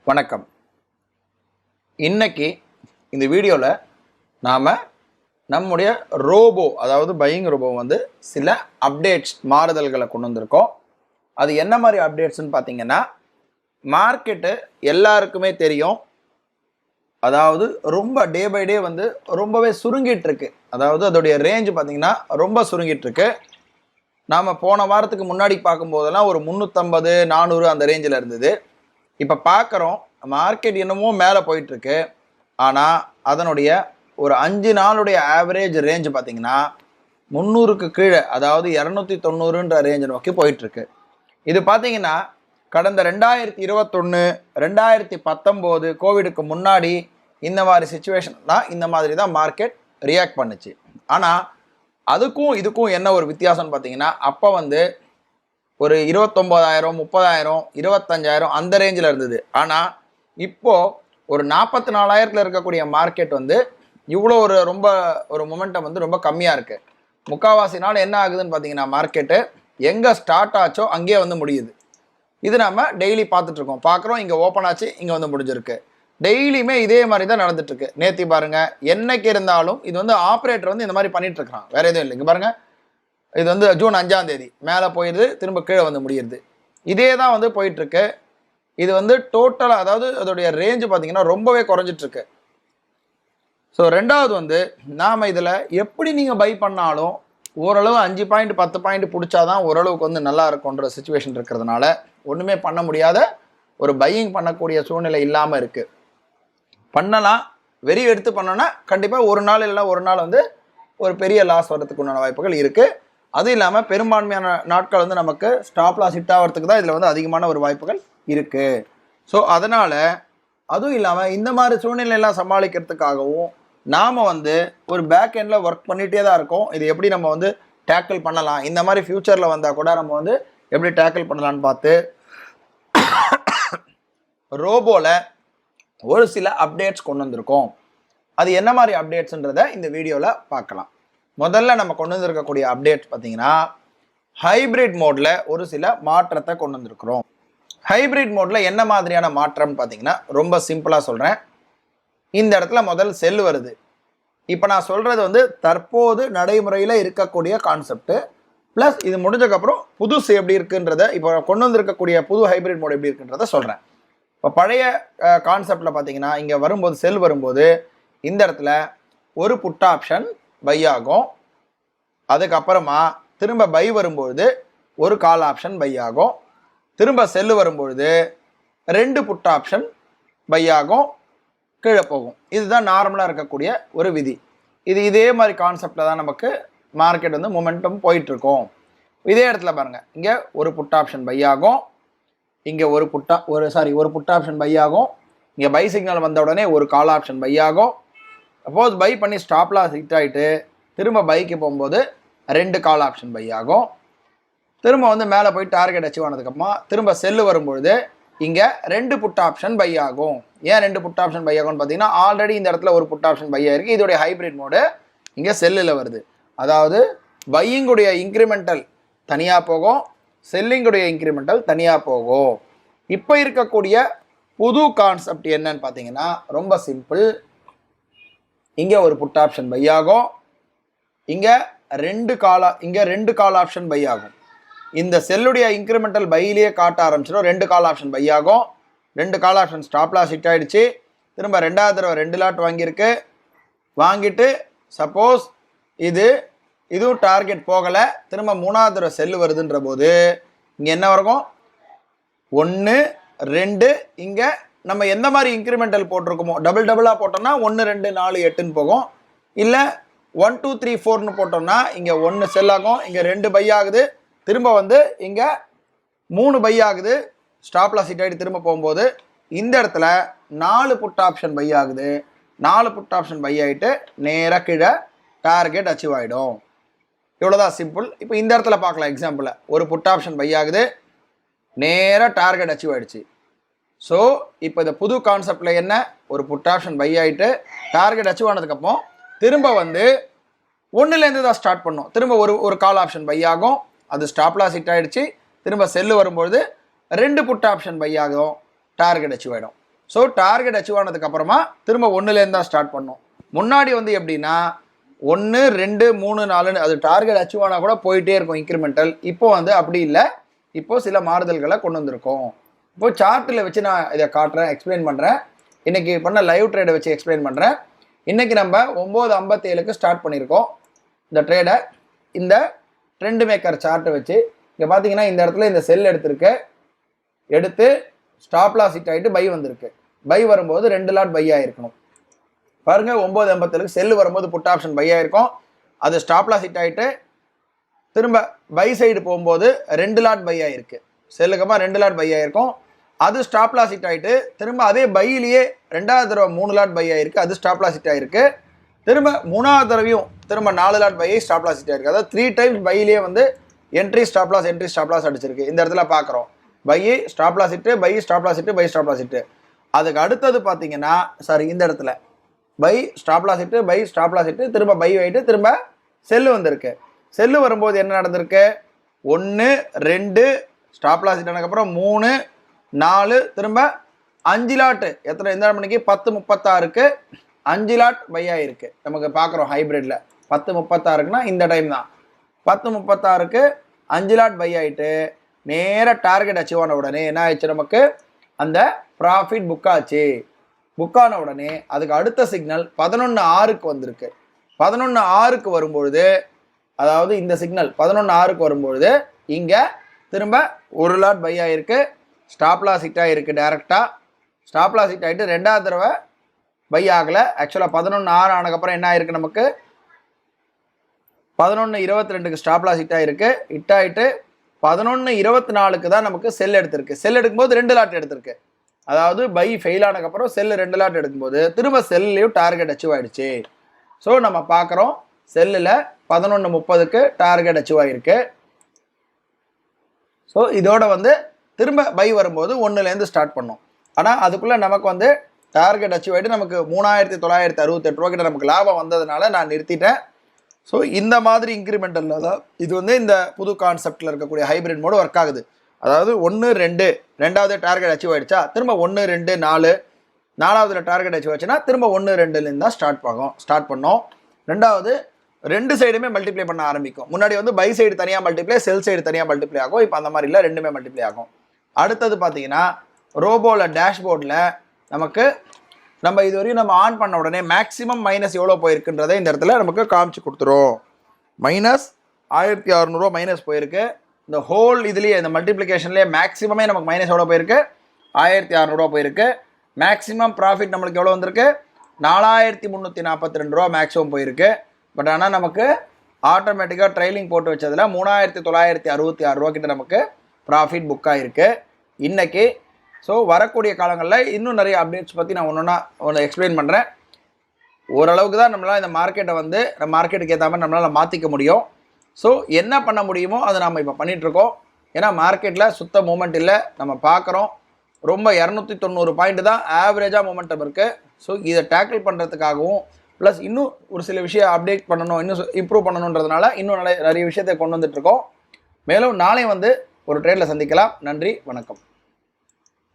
வணக்கம். இன்னைக்கு இந்த வீடியோவில் நாம் நம்முடைய ரோபோ அதாவது பையிங் ரோபோ சில அப்டேட்ஸ் மாறுதல்களை கொண்டு வந்திருக்கோம். அது என்ன மாதிரி அப்டேட்ஸ்ன்னு பார்த்தீங்கன்னா, மார்க்கெட்டு எல்லாருக்குமே தெரியும், அதாவது ரொம்ப டே பை டே ரொம்பவே சுருங்கிட்டு இருக்கு. அதாவது அதோடைய ரேஞ்ச் பார்த்தீங்கன்னா ரொம்ப சுருங்கிட்டு இருக்கு. நாம் போன வாரத்துக்கு முன்னாடி பார்க்கும்போதெல்லாம் ஒரு 350 400 அந்த ரேஞ்சில் இருந்தது. இப்போ பார்க்குறோம் மார்க்கெட் என்னமோ மேலே போயிட்டுருக்கு. ஆனால் அதனுடைய ஒரு 5 நாளுடைய ஆவரேஜ் ரேஞ்சு பார்த்திங்கன்னா 300க்கு கீழே, அதாவது 290ன்ற ரேஞ்சை நோக்கி போயிட்டுருக்கு. இது பார்த்திங்கன்னா கடந்த 2021 2019 கோவிடுக்கு முன்னாடி இந்த மாதிரி சுச்சுவேஷன் தான், இந்த மாதிரி தான் மார்க்கெட் ரியாக்ட் பண்ணுச்சு. ஆனால் அதுக்கும் இதுக்கும் என்ன ஒரு வித்தியாசம்னு பார்த்தீங்கன்னா, அப்போ ஒரு 29,000 30,000 25,000 அந்த ரேஞ்சில் இருந்தது. ஆனால் இப்போது ஒரு 44,000 இருக்கக்கூடிய மார்க்கெட் இவ்வளோ ஒரு மொமெண்டம் ரொம்ப கம்மியாக இருக்குது. முக்கால்வாசி நாள் என்ன ஆகுதுன்னு பார்த்தீங்கன்னா, மார்க்கெட்டு எங்கே ஸ்டார்ட் ஆச்சோ அங்கேயே முடியுது. இது நம்ம டெய்லி பார்த்துட்ருக்கோம், பார்க்குறோம். இங்கே ஓப்பன் ஆச்சு, இங்கே முடிஞ்சிருக்கு. டெய்லியுமே இதே மாதிரி தான் நடந்துட்டுருக்கு. நேற்று பாருங்கள், என்னைக்கு இருந்தாலும் இது ஆப்ரேட்டர் இந்த மாதிரி பண்ணிகிட்ருக்கான், வேறு எதுவும் இல்லை. இங்கே பாருங்கள், இது ஜூன் 5ஆம் தேதி மேலே போயிடுது, திரும்ப கீழே முடியுது. இதே தான் போயிட்டுருக்கு. இது டோட்டலாக, அதாவது அதோடைய ரேஞ்சு பார்த்திங்கன்னா ரொம்பவே குறைஞ்சிட்ருக்கு. ஸோ ரெண்டாவது நாம் இதில் எப்படி நீங்கள் பை பண்ணாலும் ஓரளவு 5 பாயிண்ட் 10 பாயிண்ட் பிடிச்சாதான் ஓரளவுக்கு நல்லா இருக்குன்ற சுச்சுவேஷன் இருக்கிறதுனால ஒன்றுமே பண்ண முடியாத ஒரு பையிங் பண்ணக்கூடிய சூழ்நிலை இல்லாமல் இருக்குது. பண்ணலாம், வெறி எடுத்து பண்ணோன்னா கண்டிப்பாக ஒரு நாள் இல்லைன்னா ஒரு நாள் ஒரு பெரிய லாஸ் வர்றதுக்கு உண்டான வாய்ப்புகள் இருக்குது. அதுவும் இல்லாமல் பெரும்பான்மையான நாட்கள் நமக்கு ஸ்டாப் லாஸ் ஹிட் ஆகிறதுக்கு தான் இதில் அதிகமான ஒரு வாய்ப்புகள் இருக்குது. ஸோ அதனால் அதுவும் இல்லாமல் இந்த மாதிரி சூழ்நிலையெல்லாம் சமாளிக்கிறதுக்காகவும் நாம் ஒரு பேக் எண்டில் ஒர்க் பண்ணிகிட்டே தான் இருக்கோம். இது எப்படி நம்ம டேக்கிள் பண்ணலாம், இந்த மாதிரி ஃப்யூச்சரில் வந்தால் கூட நம்ம எப்படி டேக்கிள் பண்ணலான்னு பார்த்து ரோபோவில் ஒரு சில அப்டேட்ஸ் கொண்டு வந்திருக்கோம். அது என்ன மாதிரி அப்டேட்ஸ்ன்றதை இந்த வீடியோவில் பார்க்கலாம். முதல்ல நம்ம கொண்டு வந்திருக்கக்கூடிய அப்டேட்ஸ் பார்த்தீங்கன்னா, ஹைப்ரிட் மோடில் ஒரு சில மாற்றத்தை கொண்டு வந்திருக்கிறோம். ஹைப்ரிட் மோடில் என்ன மாதிரியான மாற்றம்னு பார்த்தீங்கன்னா, ரொம்ப சிம்பிளாக சொல்கிறேன். இந்த இடத்துல முதல் செல் வருது. இப்போ நான் சொல்கிறது தற்போது நடைமுறையில் இருக்கக்கூடிய கான்செப்ட் ப்ளஸ் இது முடிஞ்சக்கப்புறம் புதுசு எப்படி இருக்குன்றதை, இப்போ கொண்டு வந்திருக்கக்கூடிய புது ஹைப்ரிட் மோட் எப்படி இருக்குன்றதை சொல்கிறேன். இப்போ பழைய கான்செப்டில் பார்த்தீங்கன்னா, இங்கே வரும்போது செல் வரும்போது இந்த இடத்துல ஒரு புட் ஆப்ஷன் பை ஆகும். அதுக்கப்புறமா திரும்ப பை வரும்பொழுது ஒரு கால் ஆப்ஷன் பை ஆகும். திரும்ப செல்லு வரும்பொழுது 2 புட் ஆப்ஷன் பை ஆகும், கீழே போகும். இதுதான் நார்மலாக இருக்கக்கூடிய ஒரு விதி. இதே மாதிரி கான்செப்டில் தான் நமக்கு மார்க்கெட் மொமெண்டம் போயிட்டுருக்கோம். இதே இடத்துல பாருங்கள், இங்கே ஒரு புட் ஆப்ஷன் பை ஆகும், இங்கே ஒரு புட் ஆப்ஷன் பை ஆகும். இங்கே பை சிக்னல் வந்த உடனே ஒரு கால் ஆப்ஷன் பை ஆகும். சப்போஸ் பை பண்ணி ஸ்டாப் லாஸ் ஹிட் ஆகிட்டு திரும்ப பைக்கு போகும்போது 2 கால் ஆப்ஷன் பை ஆகும். திரும்ப மேலே போய் டார்கெட் அச்சீவ் ஆனதுக்கப்புறமா திரும்ப செல்லு வரும்பொழுது இங்கே 2 புட் ஆப்ஷன் பை ஆகும். ஏன் 2 புட் ஆப்ஷன் பை ஆகும்னு பார்த்தீங்கன்னா, ஆல்ரெடி இந்த இடத்துல ஒரு புட் ஆப்ஷன் பை ஆகிருக்கு. இதோடைய ஹைப்ரிட் மோடு இங்கே செல்லில் வருது. அதாவது பையிங்குடைய இன்க்ரிமெண்டல் தனியாக போகும், செல்லிங்குடைய இன்க்ரிமெண்டல் தனியாக போகும். இப்போ இருக்கக்கூடிய புது கான்செப்ட் என்னன்னு பார்த்தீங்கன்னா, ரொம்ப சிம்பிள். இங்கே ஒரு புட் ஆப்ஷன் பை ஆகும், இங்கே 2 கால் ஆப்ஷன் பை ஆகும். இந்த செல்லுடைய இன்க்ரிமெண்டல் பையிலேயே காட்ட ஆரம்பிச்சிடும். 2 கால் ஆப்ஷன் பை ஆகும். 2 call option stop loss hit ஆகிடுச்சு. திரும்ப 2வது தடவை 2 லாட் வாங்கியிருக்கு. வாங்கிட்டு சப்போஸ் இதுவும் டார்கெட் போகலை, திரும்ப 3வது தடவை செல்லு வருதுன்ற போது இங்கே என்ன வரும்? 1 2. இங்கே நம்ம எந்த மாதிரி இன்க்ரிமெண்டல் போட்டிருக்கோமோ டபுளாக போட்டோம்னா 1 2 4 8ன்னு போகும். இல்லை 1 2 3 4ன்னு போட்டோம்னா இங்கே 1 செல் ஆகும், இங்கே 2 பை ஆகுது, திரும்ப இங்கே 3 பை ஆகுது. ஸ்டாப் லாஸ் ஹிட் ஆகிட்டு திரும்ப போகும்போது இந்த இடத்துல 4 புட் ஆப்ஷன் பை ஆகுது. 4 புட் ஆப்ஷன் பை ஆகிட்டு நேராக கீழே டார்கெட் அச்சீவ் ஆகிடும். இவ்வளோதான் சிம்பிள். இப்போ இந்த இடத்துல பார்க்கலாம் எக்ஸாம்பிளில், ஒரு புட் ஆப்ஷன் பை ஆகுது, நேராக டார்கெட் அச்சீவ் ஆகிடுச்சு. ஸோ இப்போ இந்த புது கான்செப்டில் என்ன, ஒரு புட் ஆப்ஷன் பை ஆகிட்டு டார்கெட் அச்சீவ் ஆனதுக்கப்புறம் திரும்ப 1லேருந்து தான் ஸ்டார்ட் பண்ணும். திரும்ப ஒரு கால் ஆப்ஷன் பை ஆகும், அது ஸ்டாப் லாஸ் ஹிட் ஆகிடுச்சு. திரும்ப செல்லு வரும்பொழுது 2 புட் ஆப்ஷன் பை ஆகும், டார்கெட் அச்சீவ் ஆகிடும். ஸோ டார்கெட் அச்சீவ் ஆனதுக்கப்புறமா திரும்ப 1லேருந்து தான் ஸ்டார்ட் பண்ணோம். முன்னாடி வந்து எப்படின்னா 1 2 3 4 அது டார்கெட் அச்சீவ் ஆனால் கூட போயிட்டே இருக்கும் இன்க்ரிமெண்டல். இப்போ வந்து அப்படி இல்லை, இப்போ சில மாறுதல்களை கொண்டு வந்திருக்கோம். இப்போ சார்ட்டில் வச்சு நான் இதை காட்டுறேன், எக்ஸ்பிளைன் பண்ணுறேன். இன்றைக்கி பண்ண லைவ் ட்ரேடை வச்சு எக்ஸ்பிளைன் பண்ணுறேன். இன்றைக்கி நம்ம 9:57க்கு ஸ்டார்ட் பண்ணியிருக்கோம் இந்த ட்ரேடை. இந்த ட்ரெண்ட் மேக்கர் சார்ட்டை வச்சு இங்கே பார்த்தீங்கன்னா இந்த இடத்துல இந்த செல் எடுத்து ஸ்டாப் லாஸ் ஹிட் ஆகிட்டு பை வந்திருக்கு. பை வரும்போது 2 லாட் பை ஆகிருக்கணும். பாருங்கள் 9:57க்கு செல்லு வரும்போது புட் ஆப்ஷன் பை ஆகிருக்கும். அது ஸ்டாப் லாஸ் ஹிட் ஆகிட்டு திரும்ப பை சைடு போகும்போது 2 லாட் பை ஆகிருக்கு. செல்லுக்கமாக 2 லாட் பை ஆகிருக்கும். அது ஸ்டாப் லாஸ் ஹிட் ஆகிட்டு திரும்ப அதே பையிலேயே 2வது தடவை 3 லாட் பை ஆகிருக்கு. அது ஸ்டாப் லாஸ் ஹிட் ஆகிருக்கு. திரும்ப 3வது தடவையும் திரும்ப 4 lot buy stop loss hit ஆகிருக்கு. அதாவது 3 டைம்ஸ் பையிலேயே வந்து என்ட்ரி ஸ்டாப் லாஸ் அடிச்சிருக்கு. இந்த இடத்துல பார்க்குறோம் buy stop loss hit, buy stop loss hit, buy stop loss hit. அதுக்கு அடுத்தது பார்த்தீங்கன்னா இந்த இடத்துல buy stop loss hit, buy stop loss hit, திரும்ப பை ஆகிட்டு திரும்ப செல்லு வந்திருக்கு. செல்லு வரும்போது என்ன நடந்திருக்கு? 1 2 ஸ்டாப் லாஸ் ஹிட் ஆனதுக்கப்புறம் 3 4 திரும்ப 5 லாட்டு. எந்த மணிக்கு 10:36க்கு 5 லாட் பை ஆகிருக்கு. நமக்கு பார்க்குறோம் ஹைப்ரிட்டில் 10:36க்குன்னா இந்த டைம் தான். 10:36க்கு 5 லாட் பை ஆகிட்டு நேராக டார்கெட் அச்சீவ் ஆன உடனே என்ன ஆயிடுச்சு? நமக்கு அந்த ப்ராஃபிட் புக் ஆச்சு. புக் ஆன உடனே அதுக்கு அடுத்த சிக்னல் 11:06க்கு வந்திருக்கு. 11:06க்கு வரும்பொழுது, அதாவது இந்த சிக்னல் 11:06க்கு வரும்பொழுது இங்கே திரும்ப 1 லாட் பை ஆகிருக்கு. ஸ்டாப் லாஸ் ஹிட் ஆகிருக்கு. டேரெக்டாக ஸ்டாப் லாஸ் ஹிட் ஆகிட்டு 2வது தடவை பை ஆகலை. ஆக்சுவலாக 11:06 ஆனதுக்கப்புறம் என்ன ஆகிருக்கு? நமக்கு 11:22க்கு ஸ்டாப் லாஸ் ஹிட் ஆகிருக்கு. ஹிட் ஆகிட்டு 11:24க்கு தான் நமக்கு செல் எடுத்திருக்கு. செல் எடுக்கும்போது 2 லாட் எடுத்திருக்கு. அதாவது பை ஃபெயில் ஆனதுக்கப்புறம் செல்லு 2 லாட் எடுக்கும்போது திரும்ப செல்லையும் டார்கெட் அச்சீவ் ஆகிடுச்சு. ஸோ நம்ம பார்க்குறோம் செல்லில் 11:30க்கு டார்கெட் அச்சீவ் ஆகிருக்கு. ஸோ இதோட வந்து திரும்ப பை வரும்போது 1லேருந்து ஸ்டார்ட் பண்ணோம். ஆனால் அதுக்குள்ளே நமக்கு வந்து டார்கெட் அச்சீவ் ஆகிட்டு நமக்கு 3,968 ரூபா கிட்ட நமக்கு லாபம் வந்ததுனால நான் நிறுத்திட்டேன். ஸோ இந்த மாதிரி இன்க்ரிமெண்டலில் தான் இது வந்து இந்த புது கான்செப்டில் இருக்கக்கூடிய ஹைப்ரிட் மோடு ஒர்க் ஆகுது. அதாவது 1 2 2வது டார்கெட் அச்சீவ் ஆகிடுச்சா திரும்ப 1 2 4 4வதுல டார்கெட் அச்சீவ் ஆச்சுன்னா திரும்ப 1 2லேருந்து தான் ஸ்டார்ட் பண்ணோம். 2வது 2 சைடுமே மல்டிப்ளை பண்ண ஆரம்பிக்கும். முன்னாடி வந்து பை சைடு தனியாக மல்டிப்ளை, செல் சைடு தனியாக மல்டிப்ளை ஆகும். இப்போ அந்த மாதிரி இல்லை, 2மே மல்டிப்ளை ஆகும். அடுத்தது பார்த்தீங்கன்னா ரோபோவில் டேஷ்போர்டில் நமக்கு நம்ம இதுவரையும் நம்ம ஆன் பண்ண உடனே மேக்ஸிமம் மைனஸ் எவ்வளோ போயிருக்குன்றதை இந்த இடத்துல நமக்கு காமிச்சு கொடுத்துரும். -1600 மைனஸ் போயிருக்கு. இந்த ஹோல் இதுலேயே இந்த மல்டிப்ளிகேஷன்லேயே மேக்ஸிமமே நமக்கு மைனஸ் எவ்வளோ போயிருக்கு? 1600 போயிருக்கு. மேக்ஸிமம் ப்ராஃபிட் நம்மளுக்கு எவ்வளோ வந்திருக்கு? 4342 மேக்ஸிமம் போயிருக்கு. பட் ஆனால் நமக்கு ஆட்டோமேட்டிக்காக ட்ரைலிங் போட்டு வச்சதில் 3966 கிட்ட நமக்கு ப்ராஃபிட் புக் ஆகிருக்கு இன்றைக்கி. ஸோ வரக்கூடிய காலங்களில் இன்னும் நிறைய அப்டேட்ஸ் பற்றி நான் ஒன்று எக்ஸ்பிளைன் பண்ணுறேன். ஓரளவுக்கு தான் நம்மளால் இந்த மார்க்கெட்டை வந்து மார்க்கெட்டுக்கு ஏற்ற மாதிரி நம்மளால் மாற்றிக்க முடியும். ஸோ என்ன பண்ண முடியுமோ அதை நம்ம இப்போ பண்ணிகிட்ருக்கோம். ஏன்னா மார்க்கெட்டில் சுத்த மூமெண்ட் இல்லை. நம்ம பார்க்குறோம் ரொம்ப 290 பாயிண்ட் தான் ஆவரேஜாக மூமெண்டம் இருக்குது. ஸோ இதை டேக்கிள் பண்ணுறதுக்காகவும் ப்ளஸ் இன்னும் ஒரு சில விஷயம் அப்டேட் பண்ணணும், இன்னும் இம்ப்ரூவ் பண்ணணுன்றதுனால இன்னும் நிறைய விஷயத்தை கொண்டு வந்துட்டுருக்கோம். மேலும் நாளை வந்து ஒரு ட்ரேடில் சந்திக்கலாம். நன்றி, வணக்கம்.